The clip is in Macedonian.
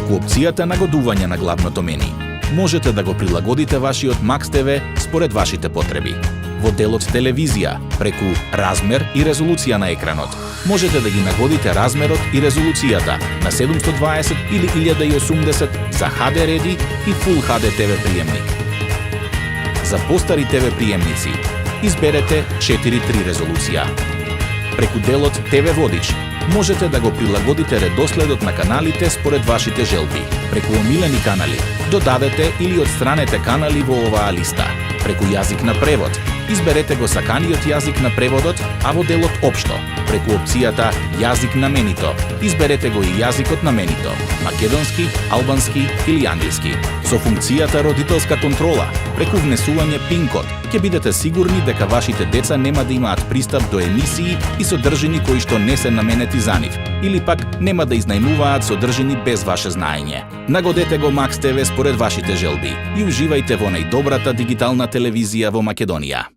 преку опцијата нагодување на главното мени. Можете да го прилагодите вашиот Max TV според вашите потреби. Во делот телевизија, преку размер и резолуција на екранот, можете да ги нагодите размерот и резолуцијата на 720 или 1080 за HD Ready и Full HD TV приемник. За постари TV приемници, изберете 4:3 резолуција. Преку делот TV Водич, можете да го прилагодите редоследот на каналите според вашите желби. Преку омилени канали, додадете или отстранете канали во оваа листа. Преку јазик на превод, изберете го саканиот јазик на преводот, а во делот Општо, преку опцијата Јазик на менито, изберете го и јазикот на менито, македонски, албански или англиски. Со функцијата Родителска контрола, преку внесување PIN код, ќе бидете сигурни дека вашите деца нема да имаат пристап до емисии и содржини кои што не се наменети за нив, или пак нема да изнајмуваат содржини без ваше знаење. Нагодете го Max TV според вашите желби и уживајте во најдобрата дигитална телевизија во Македонија.